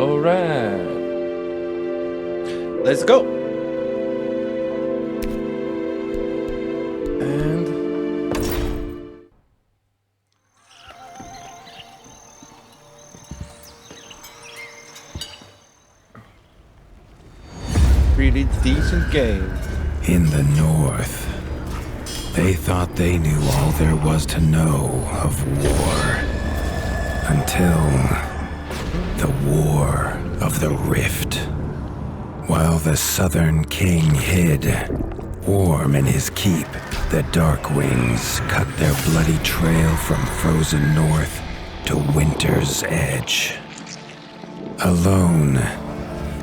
Alright. Let's go. And really decent game. In the north, they thought they knew all there was to know of war. Until the War of the Rift. While the Southern King hid, warm in his keep, the Darkwings cut their bloody trail from frozen north to Winter's Edge. Alone,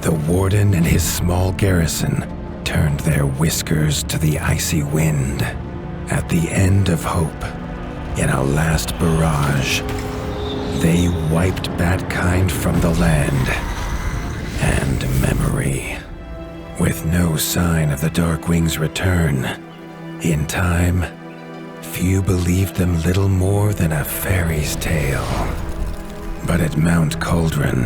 the Warden and his small garrison turned their whiskers to the icy wind. At the end of hope, in a last barrage, they wiped Batkind from the land and memory. With no sign of the Darkwing's return, in time, few believed them little more than a fairy's tale. But at Mount Cauldron,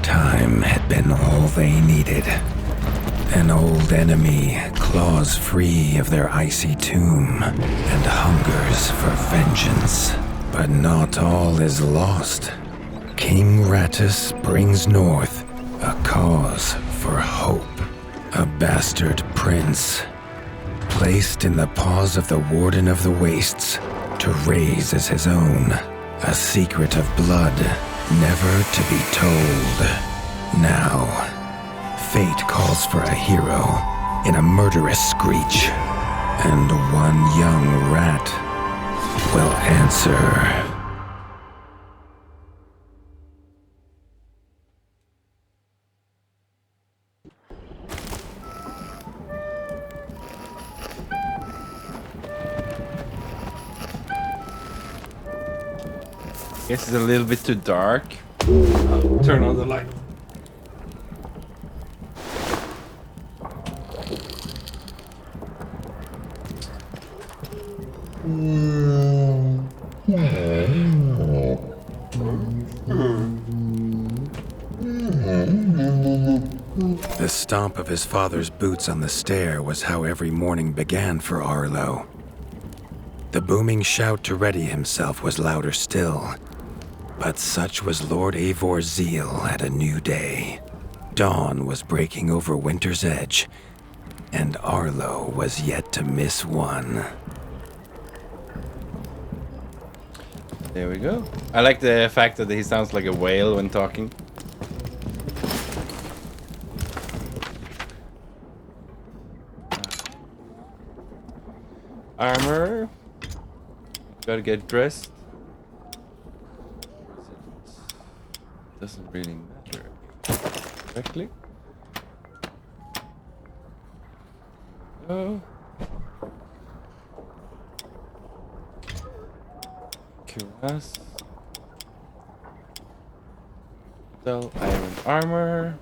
time had been all they needed. An old enemy claws free of their icy tomb and hungers for vengeance. But not all is lost. King Rattus brings north a cause for hope. A bastard prince, placed in the paws of the Warden of the Wastes to raise as his own. A secret of blood never to be told. Now, fate calls for a hero in a murderous screech. And one young rat will answer. Guess it's a little bit too dark. I'll turn on the light. The stomp of his father's boots on the stair was how every morning began for Arlo. The booming shout to ready himself was louder still, but such was Lord Eivor's zeal at a new day. Dawn was breaking over Winter's Edge, and Arlo was yet to miss one. There we go. I like the fact that he sounds like a whale when talking. Armor. Gotta get dressed. Doesn't really matter. Correctly. Oh. Cuirass. Dull iron armor.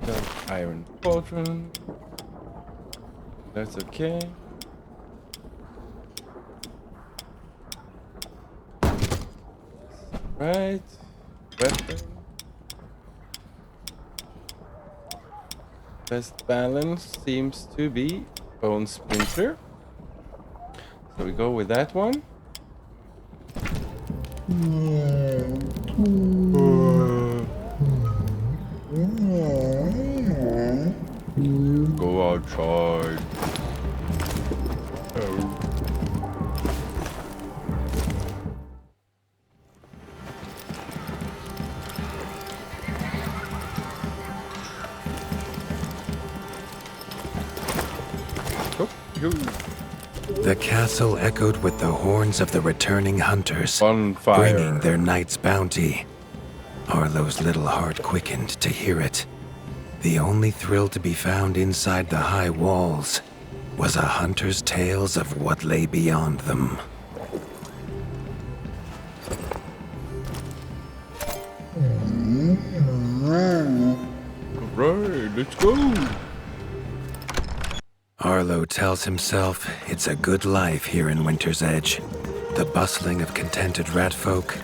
Dull iron pauldron. That's okay. Right. Weapon. Best balance seems to be Bone Splinter. So we go with that one. Go outside. The castle echoed with the horns of the returning hunters, Bonfire. bringing their night's bounty. Arlo's little heart quickened to hear it. The only thrill to be found inside the high walls was a hunter's tales of what lay beyond them. Alright, let's go. Arlo tells himself it's a good life here in Winter's Edge. the bustling of contented rat folk,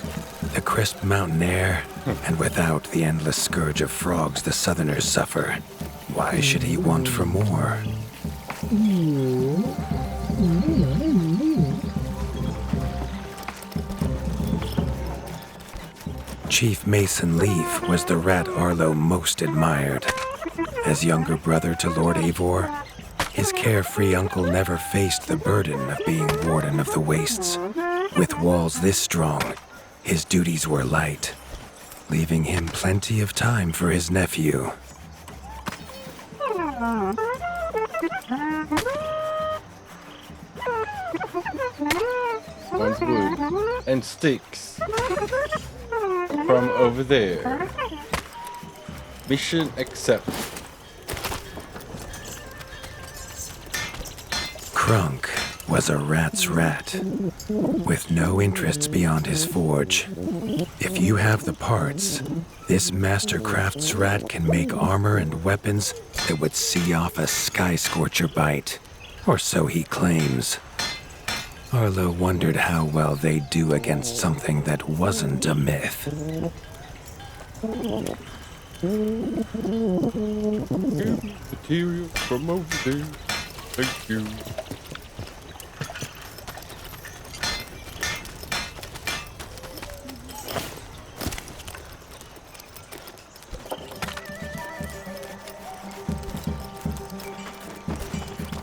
the crisp mountain air, and without the endless scourge of frogs the southerners suffer, why should he want for more? Chief Mason Leaf was the rat Arlo most admired. As younger brother to Lord Eivor, his carefree uncle never faced the burden of being warden of the wastes. With walls this strong, his duties were light, leaving him plenty of time for his nephew. Wants wood and sticks from over there. Mission accepted. Krunk was a rat's rat, with no interests beyond his forge. If you have the parts, this Mastercraft's rat can make armor and weapons that would see off a sky scorcher bite, or so he claims. Arlo wondered how well they'd do against something that wasn't a myth. Material from over there. Thank you.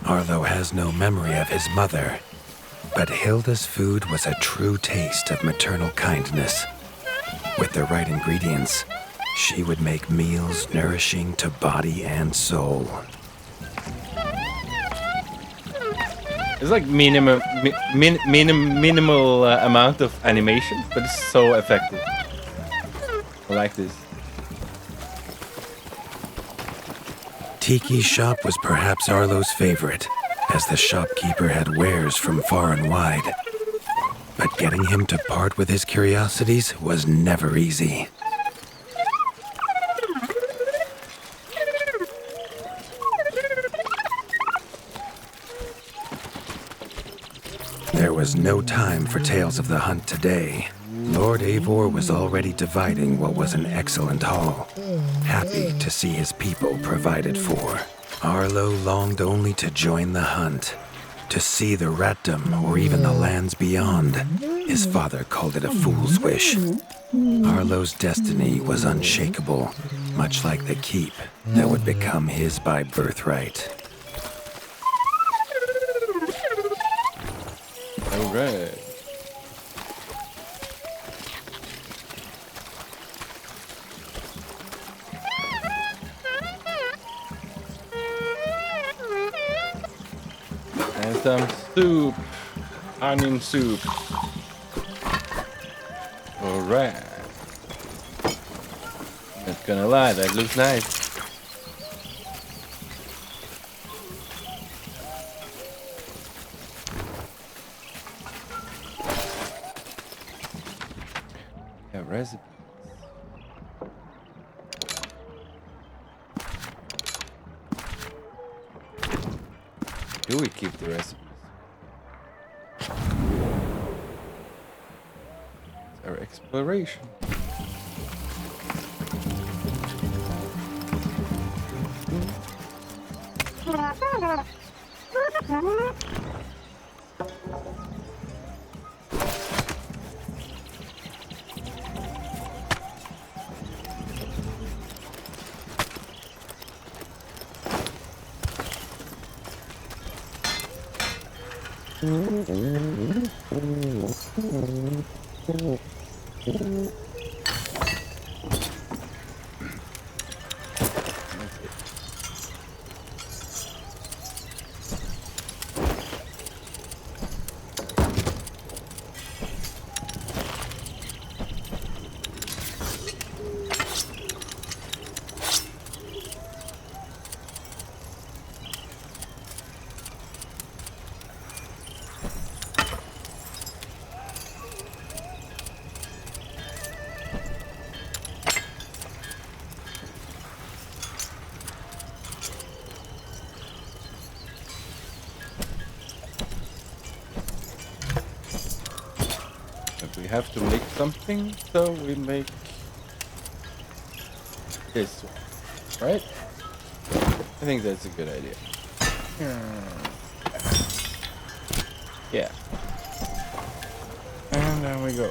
Arlo has no memory of his mother, but Hilda's food was a true taste of maternal kindness. With the right ingredients, she would make meals nourishing to body and soul. It's like minimal amount of animation, but it's so effective. I like this. Tiki's shop was perhaps Arlo's favorite, as the shopkeeper had wares from far and wide. But getting him to part with his curiosities was never easy. There was no time for tales of the hunt today. Lord Eivor was already dividing what was an excellent haul, happy to see his people provided for. Arlo longed only to join the hunt, to see the ratdom or even the lands beyond. His father called it a fool's wish. Arlo's destiny was unshakable, much like the keep that would become his by birthright. All right. And some soup. Onion soup. Alright. Not gonna lie, that looks nice. Yeah, recipes. Do we keep the recipes? It's our exploration. have to make something, so we make this one, right? I think that's a good idea. Yeah. And there we go.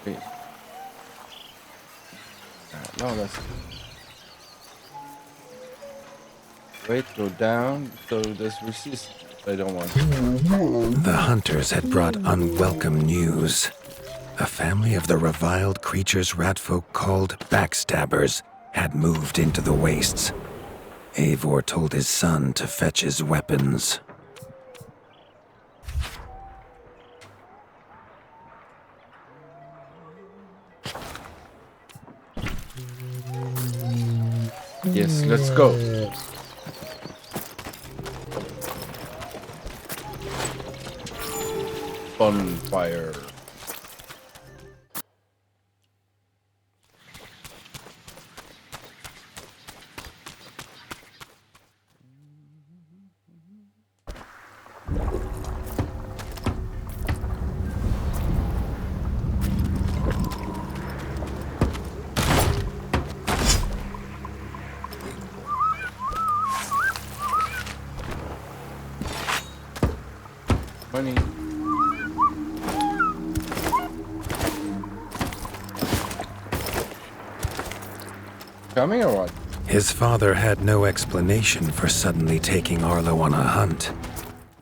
Wait. No, that's... Wait, go down, so there's resistance. I don't want to. The hunters had brought unwelcome news. A family of the reviled creatures ratfolk called Backstabbers had moved into the wastes. Eivor told his son to fetch his weapons. Yes, let's go. Bonfire. Money. Coming or what? His father had no explanation for suddenly taking Arlo on a hunt.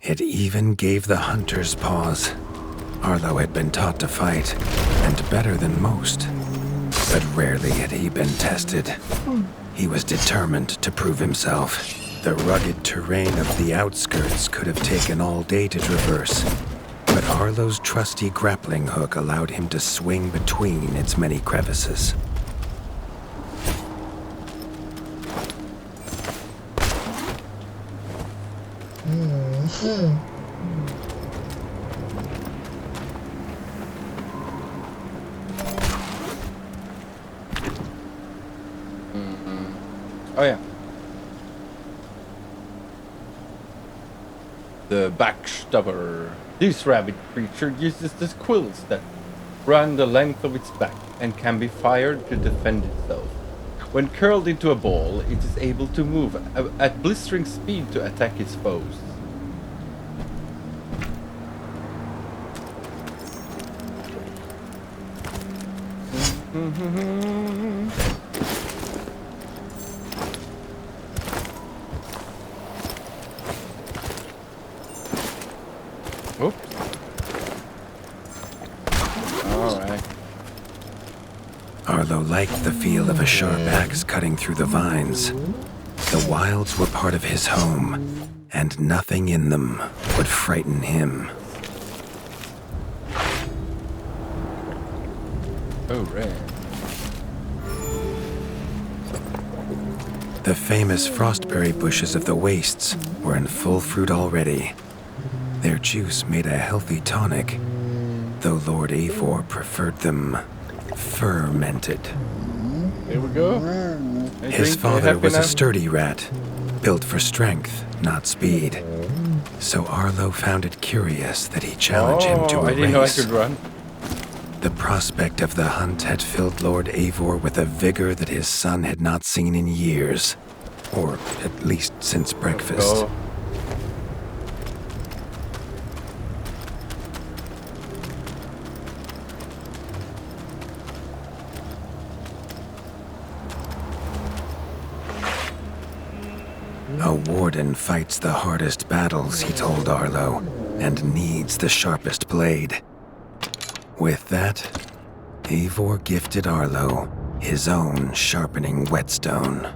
It even gave the hunters pause. Arlo had been taught to fight, and better than most. But rarely had he been tested. He was determined to prove himself. The rugged terrain of the outskirts could have taken all day to traverse, but Arlo's trusty grappling hook allowed him to swing between its many crevices. Oh yeah. The Backstabber. This rabbit creature uses the quills that run the length of its back and can be fired to defend itself. When curled into a ball, it is able to move at blistering speed to attack its foes. Oops. Alright. Arlo liked the feel of a sharp axe cutting through the vines. The wilds were part of his home, and nothing in them would frighten him. Oh, right. The famous frostberry bushes of the wastes were in full fruit already. Their juice made a healthy tonic, though Lord Eivor preferred them fermented. Here we go. His father was a sturdy rat, built for strength, not speed. So Arlo found it curious that he challenged him to a I didn't know I race. could run. The prospect of the hunt had filled Lord Eivor with a vigor that his son had not seen in years, or at least since breakfast. Oh. A warden fights the hardest battles, he told Arlo, and needs the sharpest blade. With that, Eivor gifted Arlo his own sharpening whetstone.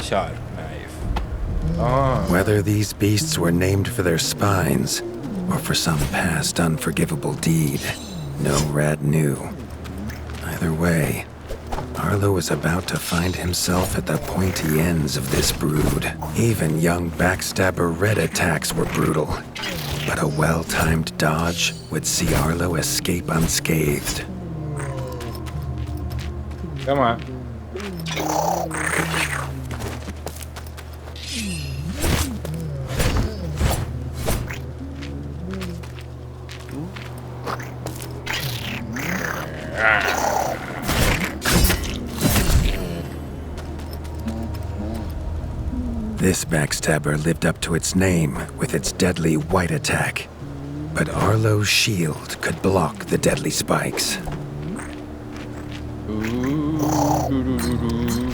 sharp knife. Ah. Whether these beasts were named for their spines or for some past unforgivable deed, no rat knew. Either way, Arlo was about to find himself at the pointy ends of this brood. Even young backstabber Red attacks were brutal, but a well-timed dodge would see Arlo escape unscathed. Come on. This backstabber lived up to its name with its deadly white attack, but Arlo's shield could block the deadly spikes. Ooh, doo-doo-doo-doo.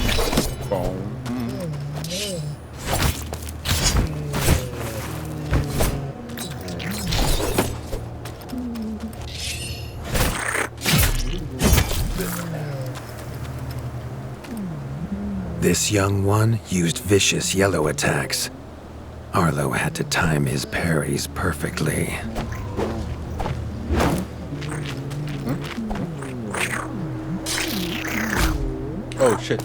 Boom. This young one used vicious yellow attacks. Arlo had to time his parries perfectly. Oh shit.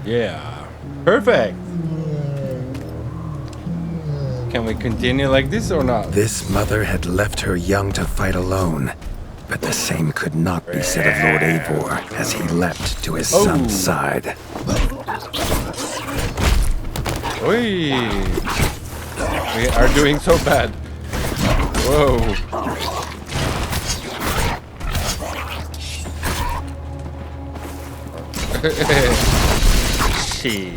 Yeah. Perfect. Can we continue like this or not? This mother had left her young to fight alone, but the same could not be said of Lord Eivor as he leapt to his son's side. Oi. We are doing so bad. Whoa. Shit.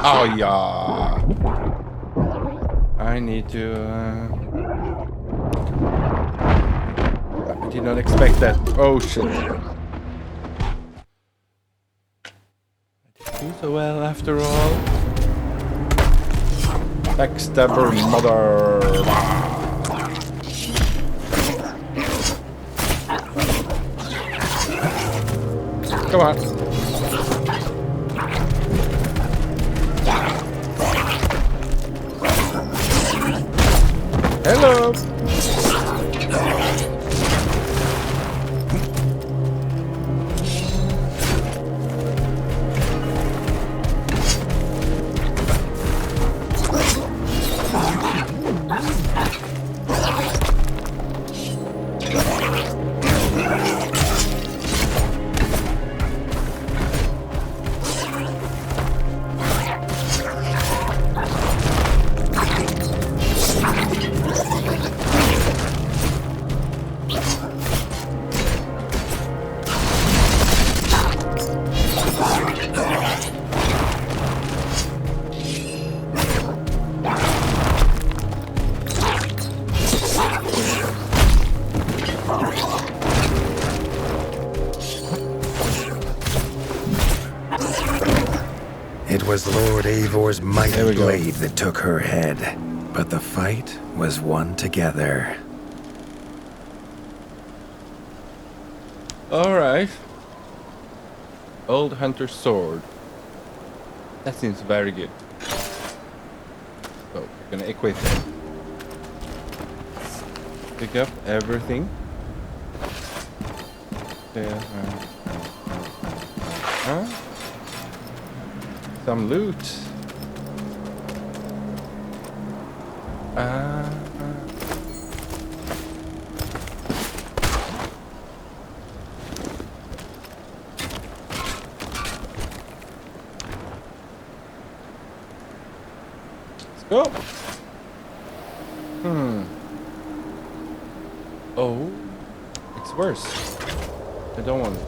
Oh yeah. I need to. I did not expect that. Oh shit. I did do so well after all. Backstabber mother. Come on. Hello. It was Lord Eivor's mighty There we go. blade that took her head, but the fight was won together. Alright. Old Hunter's Sword. That seems very good. So, we're gonna equip it. Pick up everything. Yeah. Huh? Some loot. Let's go. Oh, it's worse. I don't want it.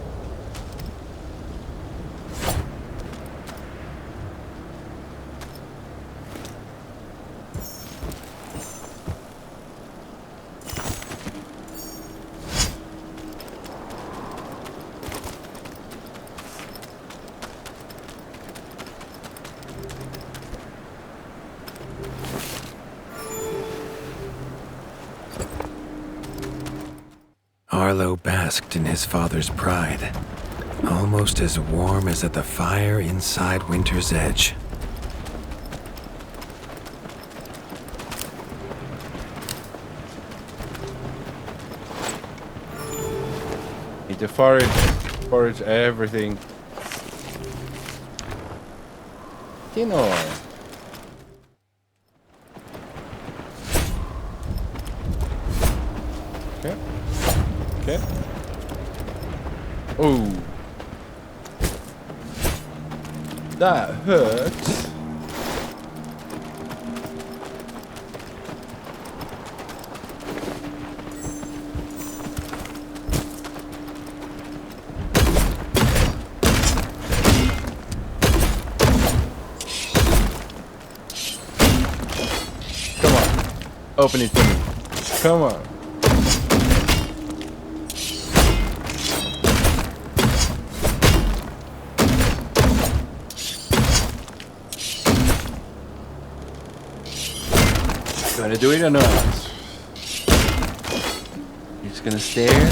Arlo basked in his father's pride, almost as warm as at the fire inside Winter's Edge. Need to forage everything. Tinor. Okay. Okay. Oh. That hurts. Come on. Open it for me. Come on. Gonna do it or not? He's gonna stare.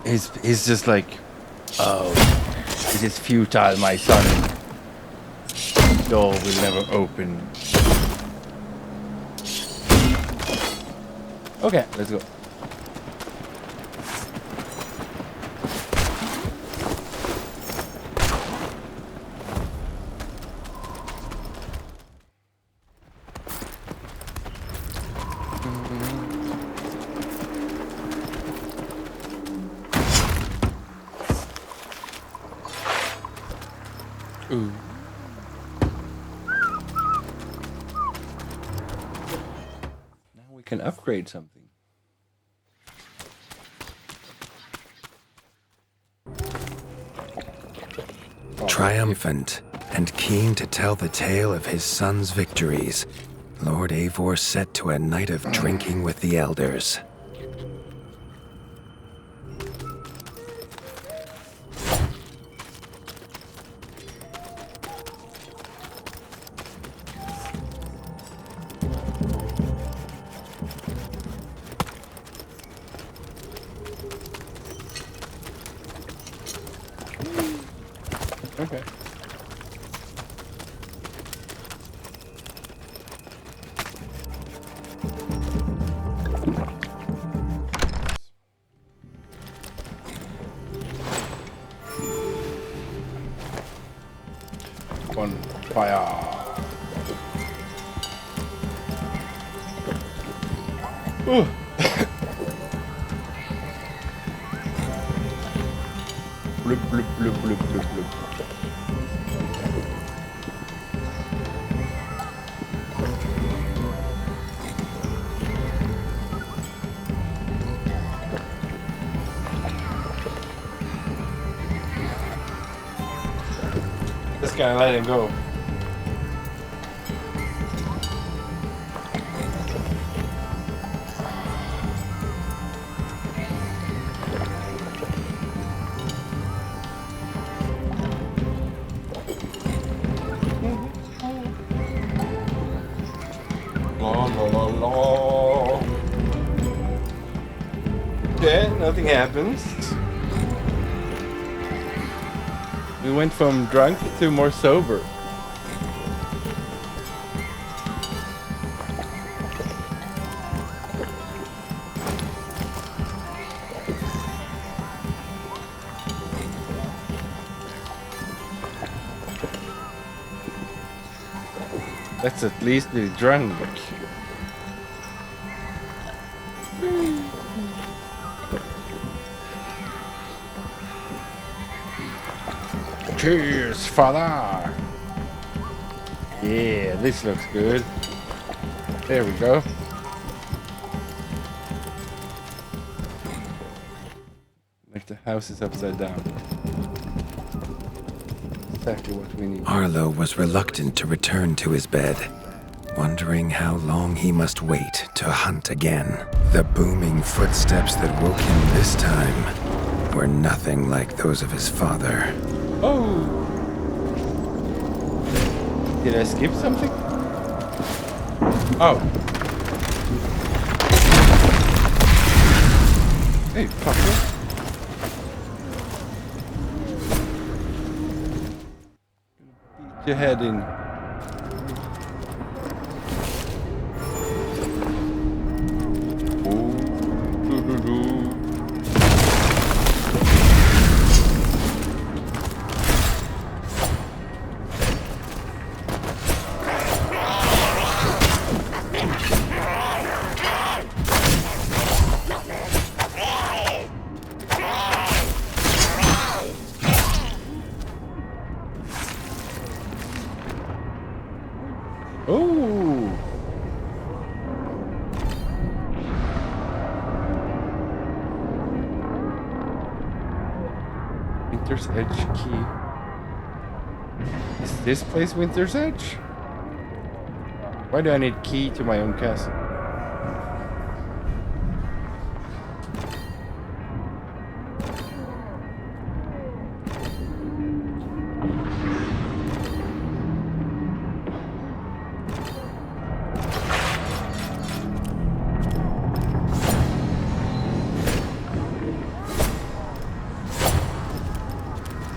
He's just like, oh, it is futile, my son. The door will never open. Okay, let's go. Ooh. Now we can upgrade something. Triumphant and keen to tell the tale of his son's victories, Lord Eivor set to a night of drinking with the elders. Okay. On fire. Ooh. Bloop, bloop, bloop, bloop, bloop, bloop. Just gotta let him go. La la la la. Okay, nothing happens. We went from drunk to more sober. Let's at least be drunk. Cheers, father! Yeah, this looks good. There we go. Like the house is upside down. Exactly what we need. Arlo was reluctant to return to his bed, wondering how long he must wait to hunt again. The booming footsteps that woke him this time were nothing like those of his father. Oh! Did I skip something? Oh. Hey, fucker. Beat your head in. Oh! Winter's Edge key. Is this place Winter's Edge? Why do I need key to my own castle?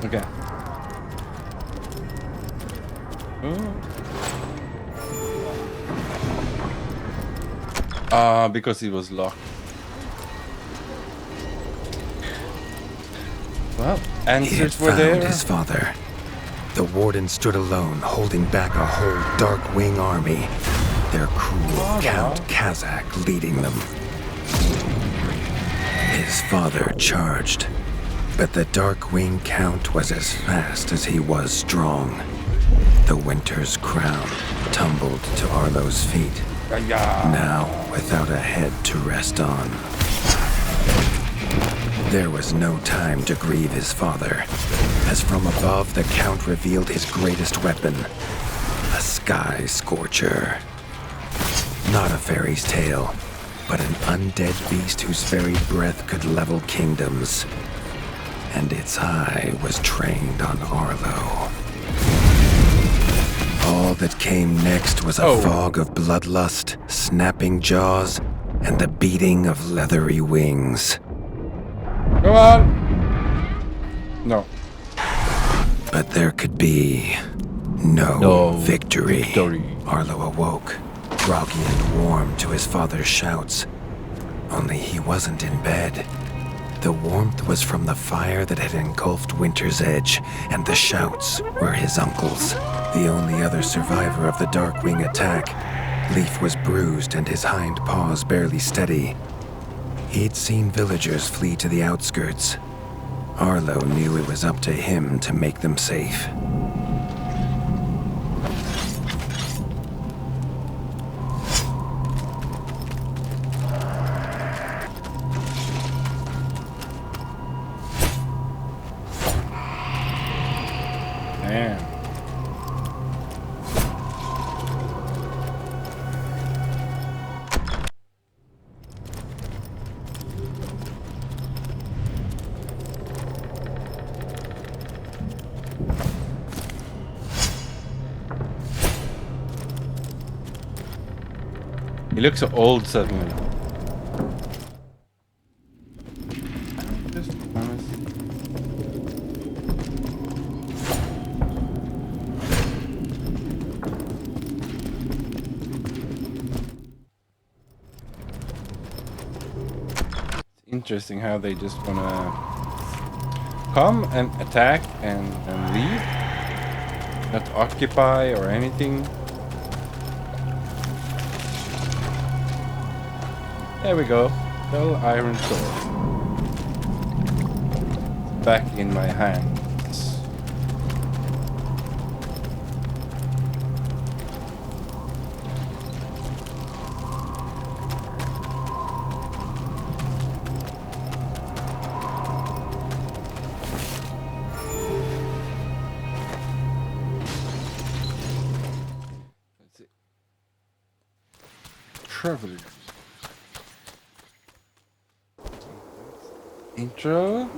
Okay. Because it was locked. Well, He had answers were found there. his father. The warden stood alone, holding back a whole Darkwing army, their cruel Count Kazak leading them. His father charged, but the Darkwing Count was as fast as he was strong. The Winter's crown tumbled to Arlo's feet, now without a head to rest on. There was no time to grieve his father, as from above the Count revealed his greatest weapon, a Sky Scorcher. Not a fairy's tale, but an undead beast whose very breath could level kingdoms. And its eye was trained on Arlo. All that came next was a fog of bloodlust, snapping jaws, and the beating of leathery wings. Come on! No. But there could be no victory. Arlo awoke, groggy and warm to his father's shouts. Only he wasn't in bed. The warmth was from the fire that had engulfed Winter's Edge, and the shouts were his uncle's. The only other survivor of the Darkwing attack, Leaf was bruised and his hind paws barely steady. He'd seen villagers flee to the outskirts. Arlo knew it was up to him to make them safe. Damn. He looks so old suddenly. Just honest. It's interesting how they just wanna come and attack and leave, not occupy or anything. There we go. Dull iron sword. Back in my hands. Let's see. Travelers. Intro.